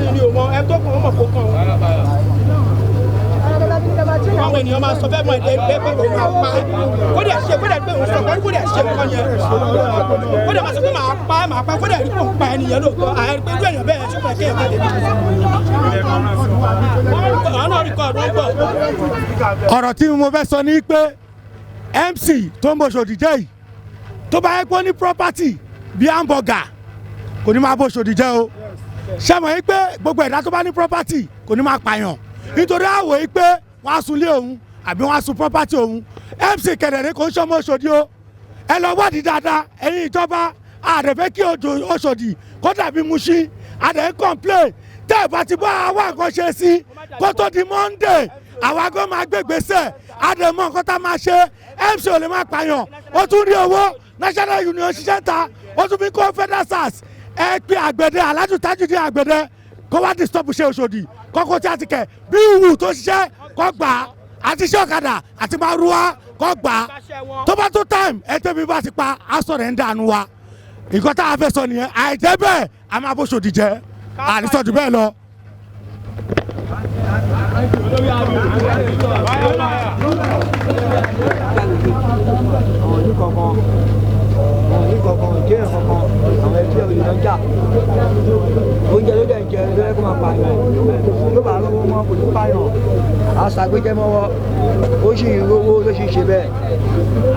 ní ní òmò ẹ tó kàn ọmọ kó kàn wọn. Àwọn ènìyàn máa sọ fẹ́ mọ ẹ̀dẹ́ pé òun máa pa kó dẹ̀ ṣe kó dẹ̀ pé òun sọ pé kó dẹ̀ ṣe nǹkan yẹn kó dẹ̀ máa sọ pé máa pa kó dẹ̀ rí kó pa ènìyàn lóòótọ́ àyẹ̀rí pé irú èèyàn bẹ́ẹ̀ ṣe pé kí èèyàn tètè. Ọ̀nà rìkọ̀dù ń bọ̀. Ọ̀rọ̀ tí mo fẹ́ sọ ni pé MC tó ń bọ̀ ṣòdìjẹ́ yìí tó bá yẹ pé ó ní property bíi hamburger kò ní máa bọ̀ ṣòdìjẹ́ o ṣé mọ̀ yí pé gbogbo ẹ̀dá tó bá ní property kò ní máa pààyàn nítorí àwọ̀ yí pé wọ́n á sunlé òun àbí wọ́n á sun property òun MC kẹ̀dẹ̀rẹ́ kò ń ṣọmọ Òṣòdì o ẹ lọ wádìí dáadáa ẹ̀yin ìjọba àdẹ̀fẹ́ kí Òṣòdì kó dàbí Mushin àdẹ̀ ń complain tẹ́ ẹ̀ bá ti bá àwa nǹkan ṣe sí kó tó di Monday àwa gan máa gbé gbèsè àdèmọ nǹkan tá a máa ṣe MC ò lè máa pààyàn ó tún rí owó National Union ṣiṣẹ́ ta ó tún fi kó Federal SARS ẹ pé àgbẹ̀dẹ Alhaji Tajudeen àgbẹ̀dẹ kó wá disturb ṣe Òṣòdì kọ́kọ́ tí a ti kẹ̀ bí ìwù tó ṣiṣẹ́ kọ́ gbà á àti iṣẹ́ ọ̀kadà àti márúwá kọ́ gbà á tó bá tó time ẹ tẹ́bi bá ti pa aṣọ rẹ̀ ń dànù wa nǹkan tá a fẹ́ sọ nìyẹn àìjẹ́ bẹ́ẹ̀ a máa bó Òṣòdì jẹ́ àdìsọ́jú bẹ́ẹ̀ lọ. Jẹ́ kankan àwọn ẹgbẹ́ olùdókòjà oúnjẹ ló dẹ̀ ń jẹ ló yẹ kó máa pààyàn ló bá lọ́wọ́ wọn kò ní pààyàn aṣàgbéjẹmọ́wọ́ ó sì ń rówó ló sì ń ṣe bẹ́ẹ̀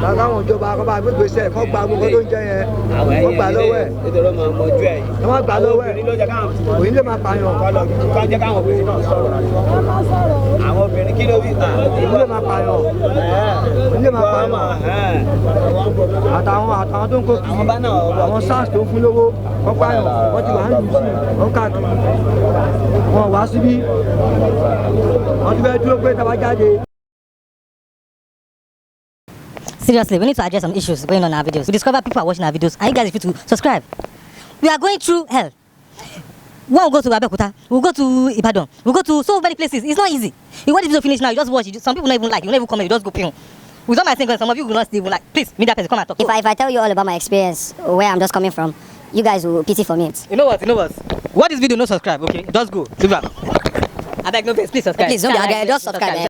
bàbá àwọn ìjọba akọ́bá gbégbèsè kọ́ gba gbogbo tó ń jẹ yẹn kọ́ gbà lọ́wọ́ ẹ̀ wọ́n máa gbà lọ́wọ́ ẹ̀ òyìn lè máa pààyàn àwọn obìnrin kí ló wí òyìn lè máa pààyàn òyìn lè máa pààyàn àtàwọn tó ń kó kiri àwọn SARS tó ń fún lówó wọ́n pààyàn wọ́n ti wà ń lù sí wọ́n káàkiri wọ́n wá síbí wọ́n ti fẹ́ dúró pé tá a bá jáde. Seriously, we need to address some issues going on in our videos. We discover people are watching our videos, and you guys need to subscribe. We are going through hell. One will go to Abeokuta, we'll go to Ibadan, we'll go to so many places. It's not easy. You want the video finish now, you just watch it. Some people don't even like, you don't even comment, you just go ping. With all my things, some of you will not stay, will like, please, meet that person, come and talk. If I tell you all about my experience, where I'm just coming from, you guys will pity for me. You know what? Watch this video, no subscribe, okay? Just go. I beg no face, please subscribe. Please, don't be just subscribe.